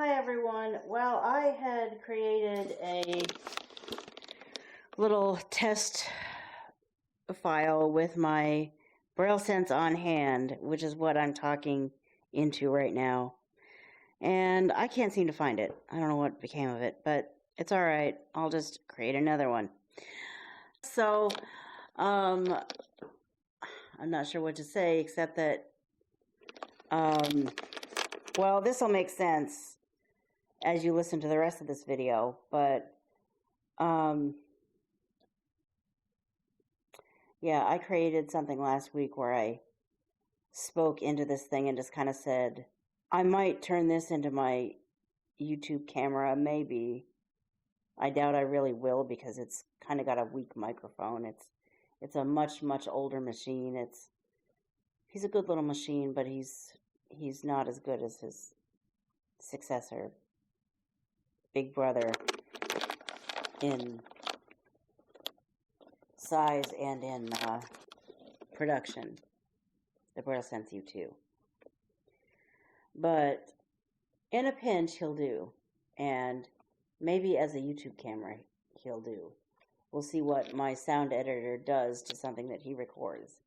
Hi everyone. Well, I had created a little test file with my Braille Sense on hand, which is what I'm talking into right now. And I can't seem to find it. I don't know what became of it, but it's all right. I'll just create another one. So, I'm not sure what to say except that, well, this will make sense as you listen to the rest of this video, but yeah, I created something last week where I spoke into this thing and just kind of said, I might turn this into my YouTube camera, maybe. I doubt I really will because it's kind of got a weak microphone. It's a much older machine. He's a good little machine, but he's not as good as his successor, Big Brother, in size and in production, the Braille Sense U2. But in a pinch, he'll do, and maybe as a YouTube camera, he'll do. We'll see what my sound editor does to something that he records.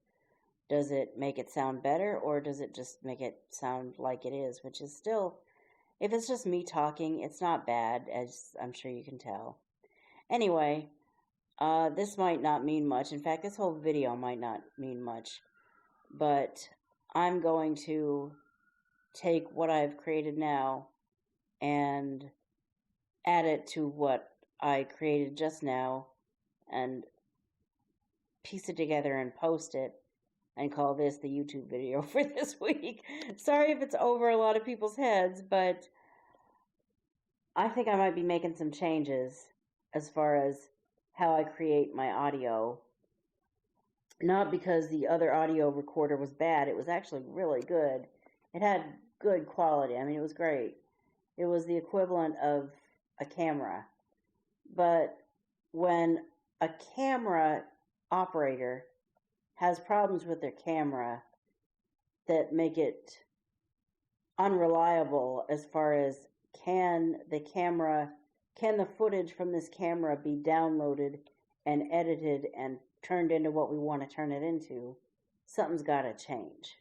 Does it make it sound better, or does it just make it sound like it is, which is still, if it's just me talking, it's not bad, as I'm sure you can tell. Anyway, this might not mean much. In fact, this whole video might not mean much. But I'm going to take what I've created now and add it to what I created just now and piece it together and post it and call this the YouTube video for this week. Sorry if it's over a lot of people's heads, but I think I might be making some changes as far as how I create my audio. Not because the other audio recorder was bad. It was actually really good. It had good quality. I mean, it was great. It was the equivalent of a camera. But when a camera operator has problems with their camera that make it unreliable as far as can the footage from this camera be downloaded and edited and turned into what we want to turn it into, something's got to change.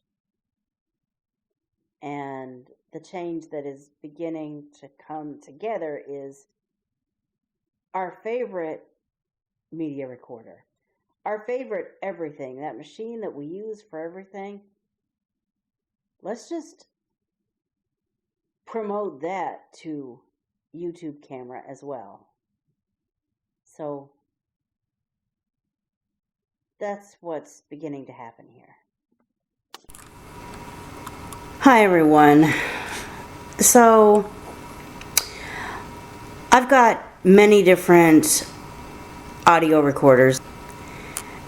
And the change that is beginning to come together is our favorite media recorder. Our favorite everything, that machine that we use for everything, let's just promote that to YouTube camera as well. So that's what's beginning to happen here. Hi everyone. So I've got many different audio recorders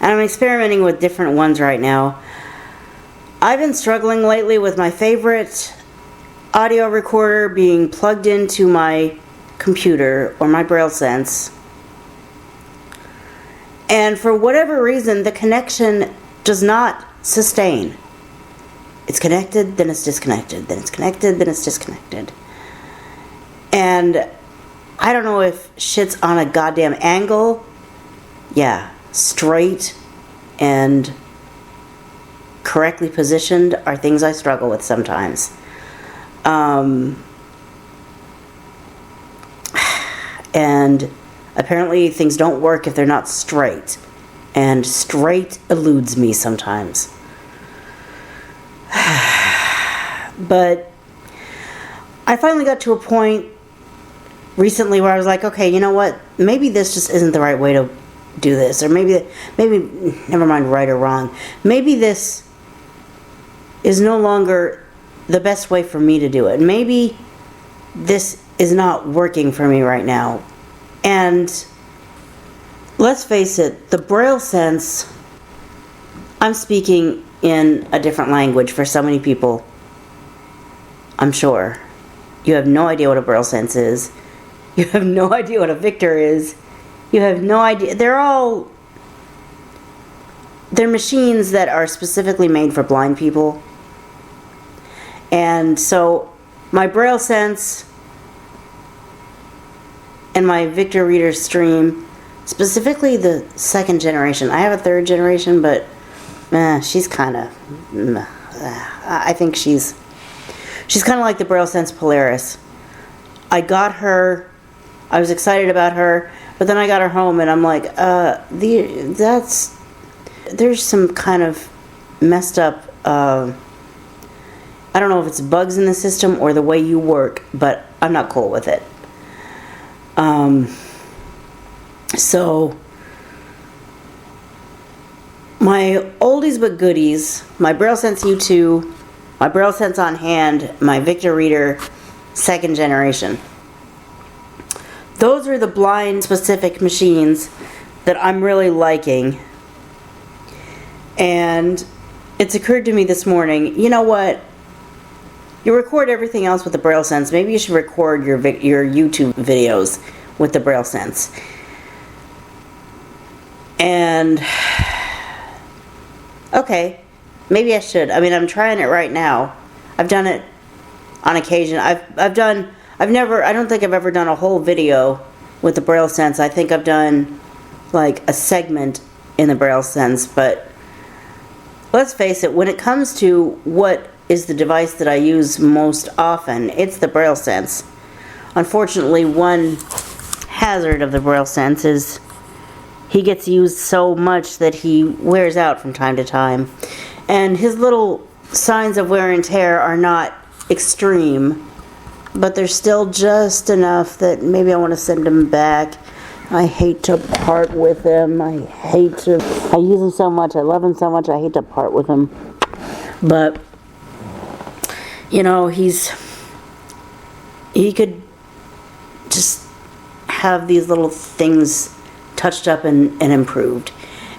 and I'm experimenting with different ones right now. I've been struggling lately with my favorite audio recorder being plugged into my computer or my Braille Sense. And for whatever reason, the connection does not sustain. It's connected, then it's disconnected, then it's connected, then it's disconnected. And I don't know if shit's on a goddamn angle. Yeah, straight and correctly positioned are things I struggle with sometimes. And apparently things don't work if they're not straight. And straight eludes me sometimes. But I finally got to a point recently where I was like, okay, you know what? Maybe this just isn't the right way to do this. Or maybe, never mind right or wrong. Maybe this is no longer the best way for me to do it. Maybe this is not working for me right now. And let's face it, the Braille Sense, I'm speaking in a different language for so many people. I'm sure. You have no idea what a Braille Sense is. You have no idea what a Victor is. You have no idea. They're machines that are specifically made for blind people. And so my Braille Sense in my Victor Reader stream, specifically the 2nd generation. I have a 3rd generation, but she's kind of, I think she's kind of like the Braille Sense Polaris. I got her, I was excited about her, but then I got her home and I'm like, there's some kind of messed up, I don't know if it's bugs in the system or the way you work, but I'm not cool with it. So my oldies but goodies, my Braille Sense U2, my Braille Sense on hand, my Victor Reader 2nd generation. Those are the blind specific machines that I'm really liking. And it's occurred to me this morning, you know what? You record everything else with the Braille Sense. Maybe you should record your YouTube videos with the Braille Sense. And okay, maybe I should. I mean, I'm trying it right now. I've done it on occasion. I don't think I've ever done a whole video with the Braille Sense. I think I've done like a segment in the Braille Sense, but let's face it, when it comes to what is the device that I use most often, it's the Braille Sense. Unfortunately, one hazard of the Braille Sense is he gets used so much that he wears out from time to time. And his little signs of wear and tear are not extreme, but they're still just enough that maybe I want to send him back. I hate to part with him. I use him so much. I love him so much. I hate to part with him. But, you know, he could just have these little things touched up and improved.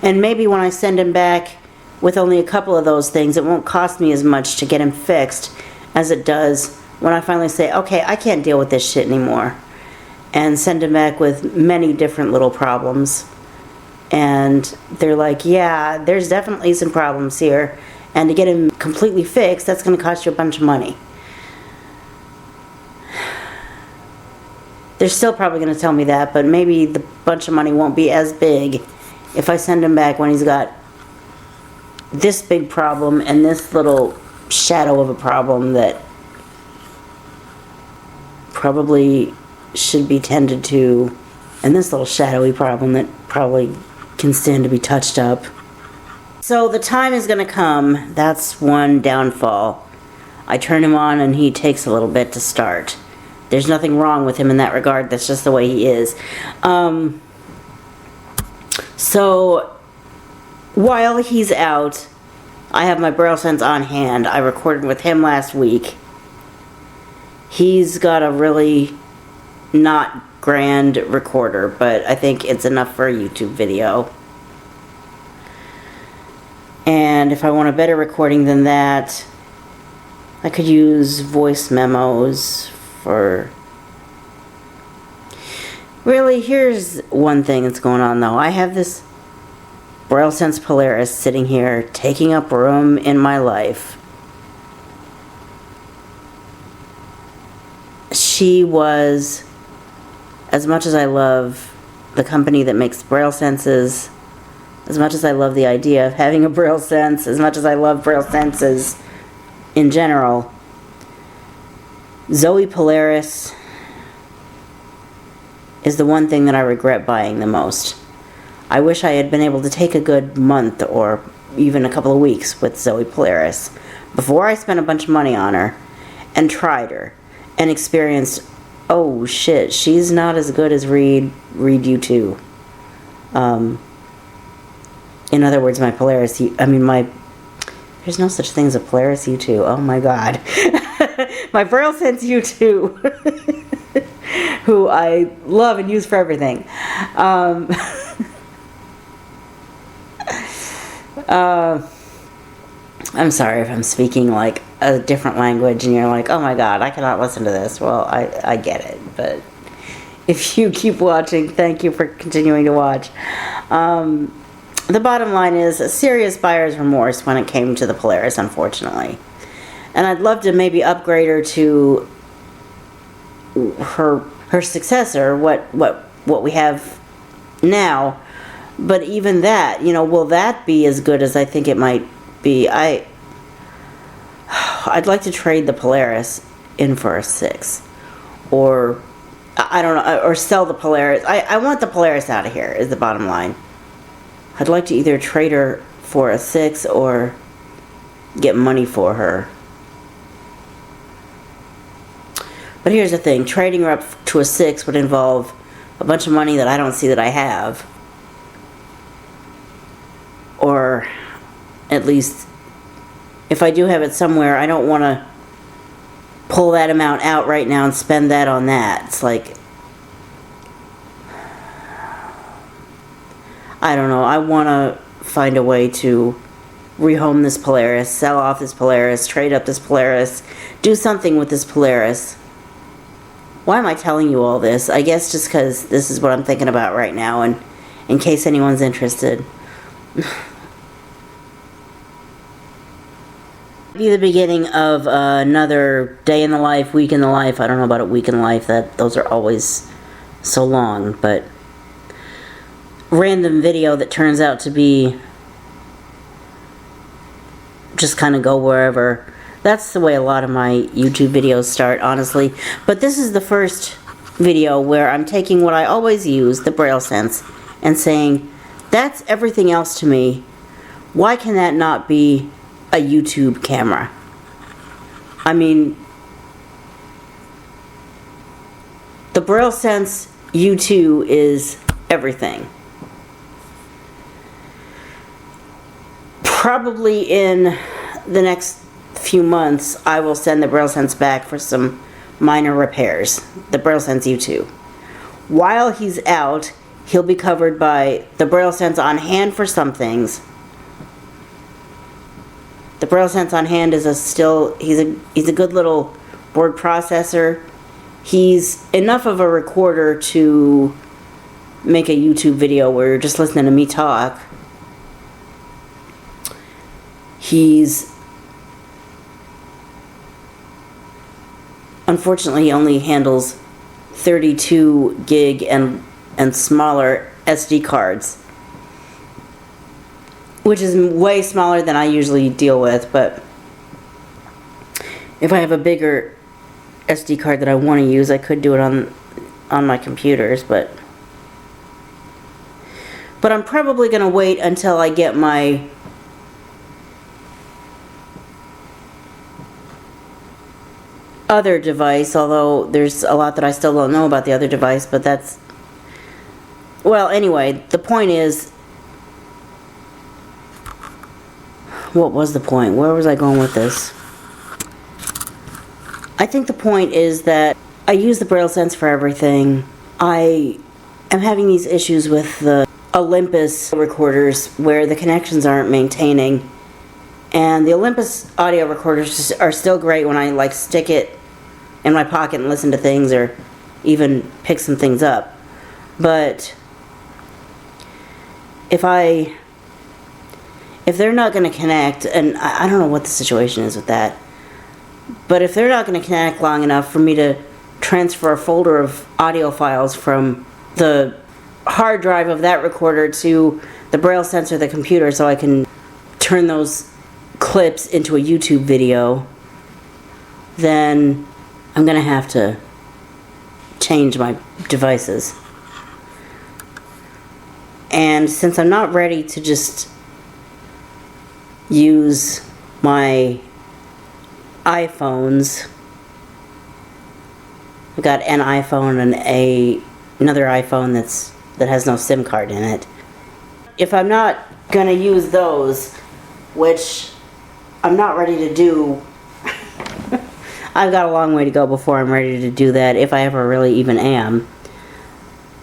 And maybe when I send him back with only a couple of those things, it won't cost me as much to get him fixed as it does when I finally say, okay, I can't deal with this shit anymore, and send him back with many different little problems. And they're like, yeah, there's definitely some problems here, and to get him completely fixed, that's going to cost you a bunch of money. They're still probably going to tell me that, but maybe the bunch of money won't be as big if I send him back when he's got this big problem and this little shadow of a problem that probably should be tended to, and this little shadowy problem that probably can stand to be touched up. So the time is going to come. That's one downfall. I turn him on and he takes a little bit to start. There's nothing wrong with him in that regard. That's just the way he is. So while he's out, I have my Braille Sense on hand. I recorded with him last week. He's got a really not grand recorder, but I think it's enough for a YouTube video. And if I want a better recording than that, I could use voice memos for... Really, here's one thing that's going on though. I have this Braille Sense Polaris sitting here taking up room in my life. She was, as much as I love the company that makes Braille Senses, as much as I love the idea of having a Braille Sense, as much as I love Braille Senses in general, Zoe Polaris is the one thing that I regret buying the most. I wish I had been able to take a good month or even a couple of weeks with Zoe Polaris before I spent a bunch of money on her and tried her and experienced, oh shit, she's not as good as Read U2. In other words, my Polaris, there's no such thing as a Polaris U2. Oh my god. My Braille Sense U2, who I love and use for everything. I'm sorry if I'm speaking like a different language and you're like, oh my god, I cannot listen to this. Well, I get it, but if you keep watching, thank you for continuing to watch. The bottom line is a serious buyer's remorse when it came to the Polaris, unfortunately. And I'd love to maybe upgrade her to her her successor, what we have now. But even that, you know, will that be as good as I think it might be? I'd like to trade the Polaris in for a 6, or I don't know, or sell the Polaris. I want the Polaris out of here, is the bottom line. I'd like to either trade her for a 6 or get money for her. But here's the thing, trading her up to a 6 would involve a bunch of money that I don't see that I have. Or at least, if I do have it somewhere, I don't want to pull that amount out right now and spend that on that. It's like, I don't know, I want to find a way to rehome this Polaris, sell off this Polaris, trade up this Polaris, do something with this Polaris. Why am I telling you all this? I guess just because this is what I'm thinking about right now, and in case anyone's interested. Be the beginning of another day in the life, week in the life. I don't know about a week in life, those are always so long, but random video that turns out to be just kind of go wherever. That's the way a lot of my YouTube videos start, honestly. But this is the first video where I'm taking what I always use, the Braille Sense, and saying, that's everything else to me. Why can that not be a YouTube camera? I mean, the Braille Sense U2 is everything. Probably in the next few months, I will send the Braille Sense back for some minor repairs. The Braille Sense U2. While he's out, he'll be covered by the Braille Sense on hand for some things. The Braille Sense on hand is he's a good little word processor. He's enough of a recorder to make a YouTube video where you're just listening to me talk. Unfortunately, he only handles 32 gig and smaller SD cards, which is way smaller than I usually deal with. But if I have a bigger SD card that I want to use, I could do it on my computers, but I'm probably going to wait until I get my other device, although there's a lot that I still don't know about the other device, but that's, well, anyway, the point is, what was the point? Where was I going with this? I think the point is that I use the Braille Sense for everything. I am having these issues with the Olympus recorders where the connections aren't maintaining. And the Olympus audio recorders are still great when I like stick it in my pocket and listen to things or even pick some things up. But if they're not going to connect, and I don't know what the situation is with that, but if they're not going to connect long enough for me to transfer a folder of audio files from the hard drive of that recorder to the Braille Sense or the computer so I can turn those clips into a YouTube video, then I'm going to have to change my devices. And since I'm not ready to just use my iPhones, I've got an iPhone and another iPhone that has no SIM card in it. If I'm not going to use those, which I'm not ready to do, I've got a long way to go before I'm ready to do that, if I ever really even am,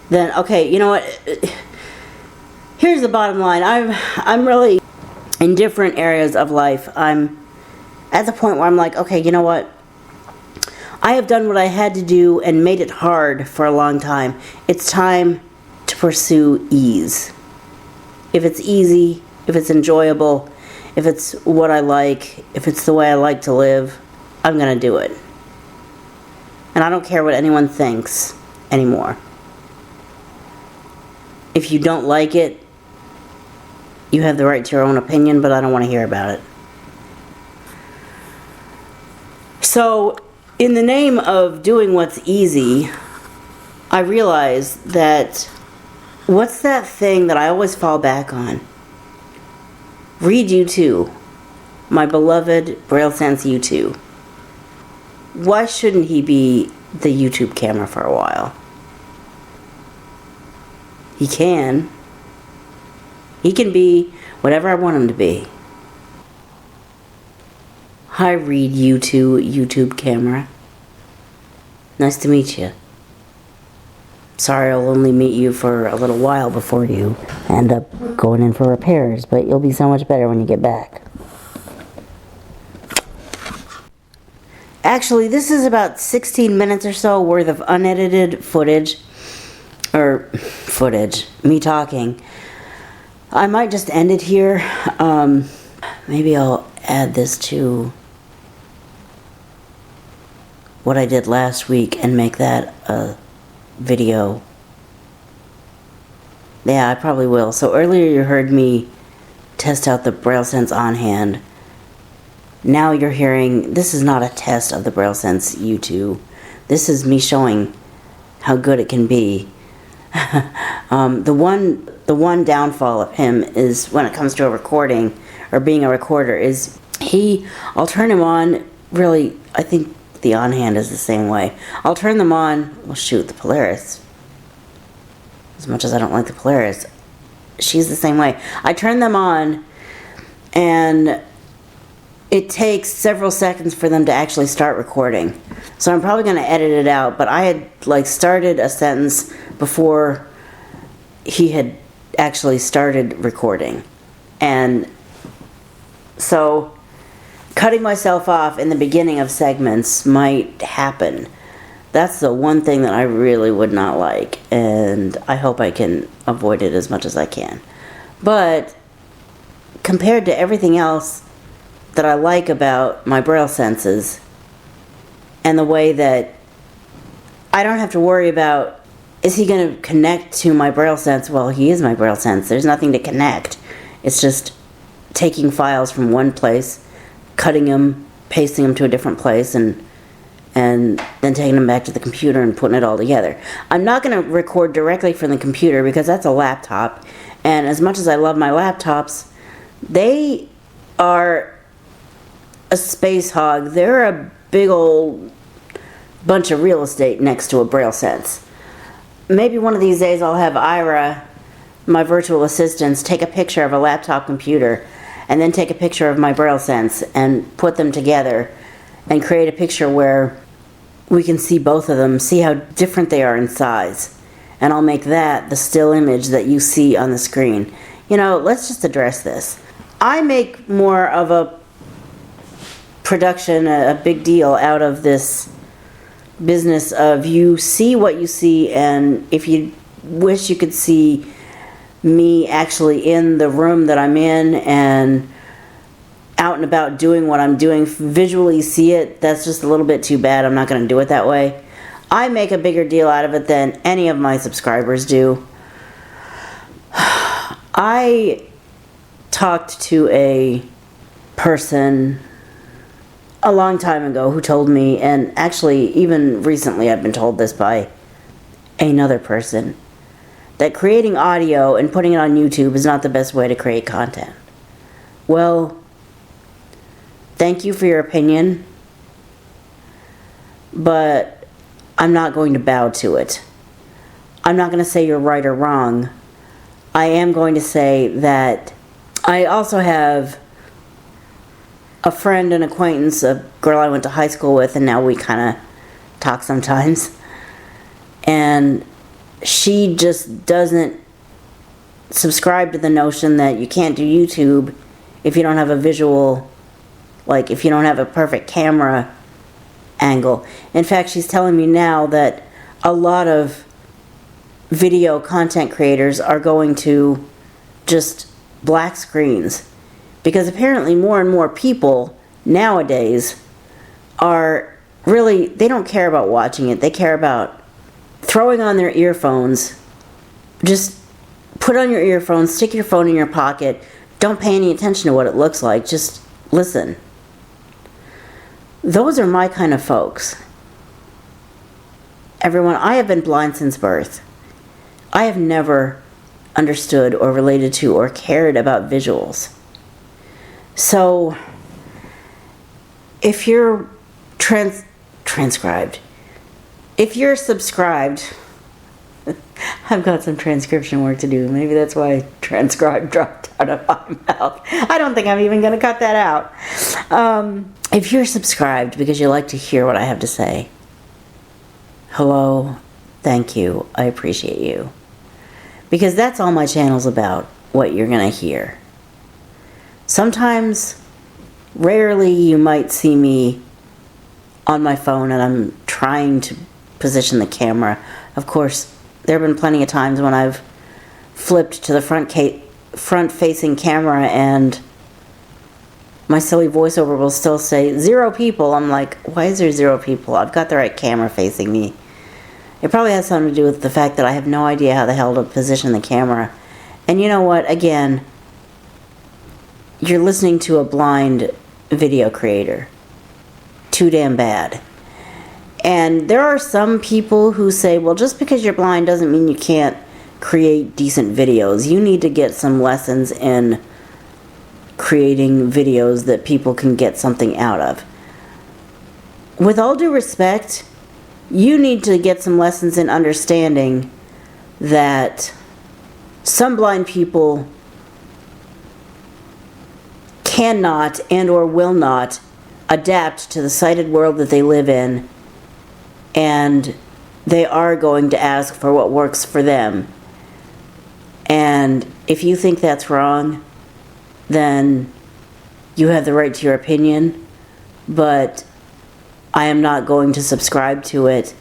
then okay, you know what, here's the bottom line. I'm really, in different areas of life, I'm at the point where I'm like, okay, you know what, I have done what I had to do and made it hard for a long time. It's time to pursue ease. If it's easy, if it's enjoyable, if it's what I like, if it's the way I like to live, I'm going to do it. And I don't care what anyone thinks. anymore. If you don't like it, you have the right to your own opinion, but I don't want to hear about it. So, in the name of doing what's easy, I realized that what's that thing that I always fall back on? Read U2, my beloved Braille Sense U2. Why shouldn't he be the YouTube camera for a while? He can. He can be whatever I want him to be. Hi, Read U2 YouTube camera. Nice to meet you. Sorry I'll only meet you for a little while before you end up going in for repairs, but you'll be so much better when you get back. Actually, this is about 16 minutes or so worth of unedited footage. Me talking. I might just end it here. Maybe I'll add this to what I did last week and make that a video. Yeah, I probably will. So earlier you heard me test out the Braille Sense on hand. Now you're hearing, this is not a test of the Braille Sense U2. This is me showing how good it can be. The one downfall of him is when it comes to a recording or being a recorder is I'll turn him on, really, I think the on hand is the same way. I'll turn them on, well shoot, the Polaris. As much as I don't like the Polaris, she's the same way. I turn them on and it takes several seconds for them to actually start recording. So I'm probably going to edit it out, but I had started a sentence before he had actually started recording. And so cutting myself off in the beginning of segments might happen. That's the one thing that I really would not like, and I hope I can avoid it as much as I can. But compared to everything else that I like about my Braille senses, and the way that I don't have to worry about, is he going to connect to my Braille sense? Well, he is my Braille sense. There's nothing to connect. It's just taking files from one place, cutting them, pasting them to a different place, and then taking them back to the computer and putting it all together. I'm not going to record directly from the computer because that's a laptop, and as much as I love my laptops, they are a space hog. They're a big old bunch of real estate next to a Braille Sense. Maybe one of these days I'll have Ira, my virtual assistant, take a picture of a laptop computer and then take a picture of my Braille Sense and put them together and create a picture where we can see both of them, see how different they are in size. And I'll make that the still image that you see on the screen. You know, let's just address this. I make more of a production, a big deal out of this business of you see what you see, and if you wish you could see me actually in the room that I'm in and out and about doing what I'm doing, visually see it, that's just a little bit too bad. I'm not going to do it that way. I make a bigger deal out of it than any of my subscribers do. I talked to a person a long time ago who told me, and actually even recently I've been told this by another person, that creating audio and putting it on YouTube is not the best way to create content. Well, thank you for your opinion, but I'm not going to bow to it. I'm not going to say you're right or wrong. I am going to say that I also have a friend, an acquaintance, a girl I went to high school with, and now we kind of talk sometimes. And she just doesn't subscribe to the notion that you can't do YouTube if you don't have a visual, like if you don't have a perfect camera angle. In fact, she's telling me now that a lot of video content creators are going to just black screens, because apparently more and more people nowadays are really, they don't care about watching it, they care about throwing on their earphones. Just put on your earphones, stick your phone in your pocket. Don't pay any attention to what it looks like. Just listen. Those are my kind of folks. Everyone, I have been blind since birth. I have never understood or related to or cared about visuals. So, if you're transcribed, if you're subscribed, I've got some transcription work to do. Maybe that's why transcribe dropped out of my mouth. I don't think I'm even going to cut that out. If you're subscribed because you like to hear what I have to say, hello, thank you, I appreciate you. Because that's all my channel's about, what you're going to hear. Sometimes, rarely, you might see me on my phone and I'm trying to position the camera. Of course, there have been plenty of times when I've flipped to the front-facing camera and my silly voiceover will still say 0 people. I'm like, why is there 0 people? I've got the right camera facing me. It probably has something to do with the fact that I have no idea how the hell to position the camera. And you know what? Again, you're listening to a blind video creator. Too damn bad. And there are some people who say, well, just because you're blind doesn't mean you can't create decent videos. You need to get some lessons in creating videos that people can get something out of. With all due respect, you need to get some lessons in understanding that some blind people cannot and or will not adapt to the sighted world that they live in, and they are going to ask for what works for them. And if you think that's wrong, then you have the right to your opinion, but I am not going to subscribe to it.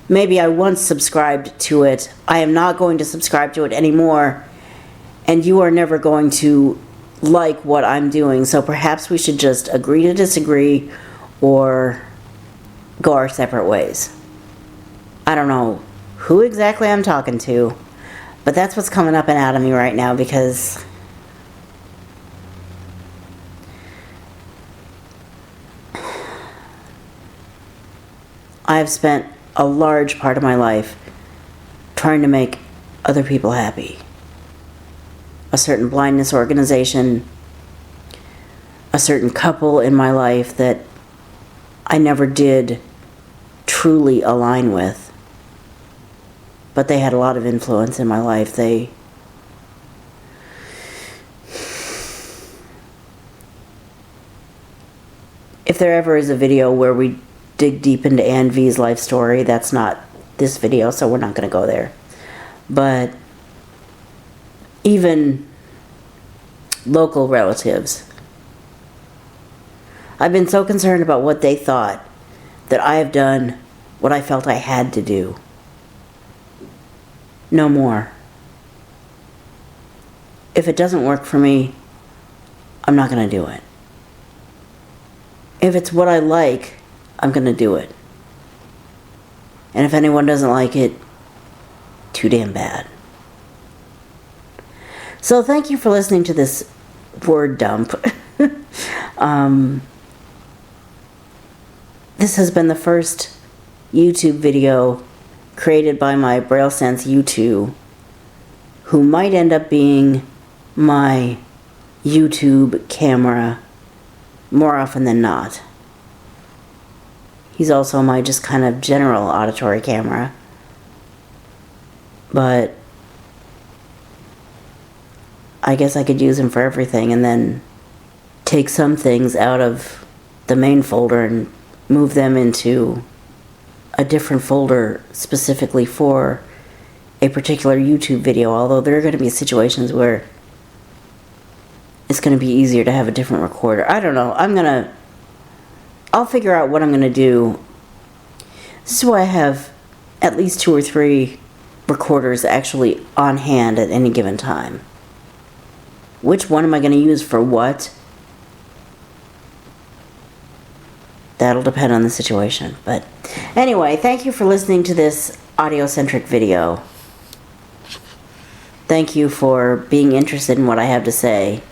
Maybe I once subscribed to it. I am not going to subscribe to it anymore, and you are never going to like what I'm doing, so perhaps we should just agree to disagree or go our separate ways. I don't know who exactly I'm talking to, but that's what's coming up and out of me right now, because I've spent a large part of my life trying to make other people happy. A certain blindness organization, a certain couple in my life that I never did truly align with, but they had a lot of influence in my life. If there ever is a video where we dig deep into Ann V's life story, that's not this video, so we're not going to go there. But even local relatives, I've been so concerned about what they thought that I have done what I felt I had to do. No more. If it doesn't work for me, I'm not going to do it. If it's what I like, I'm going to do it. And if anyone doesn't like it, too damn bad. So thank you for listening to this word dump. This has been the first YouTube video created by my Braille Sense U2, who might end up being my YouTube camera more often than not. He's also my just kind of general auditory camera. But I guess I could use him for everything and then take some things out of the main folder and move them into a different folder specifically for a particular YouTube video, although there are going to be situations where it's going to be easier to have a different recorder. I don't know. I'll figure out what I'm going to do. This is why I have at least 2 or 3 recorders actually on hand at any given time. Which one am I going to use for what? That'll depend on the situation. But anyway, thank you for listening to this audio-centric video. Thank you for being interested in what I have to say.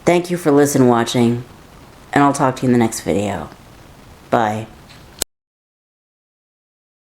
Thank you for watching, and I'll talk to you in the next video. Bye.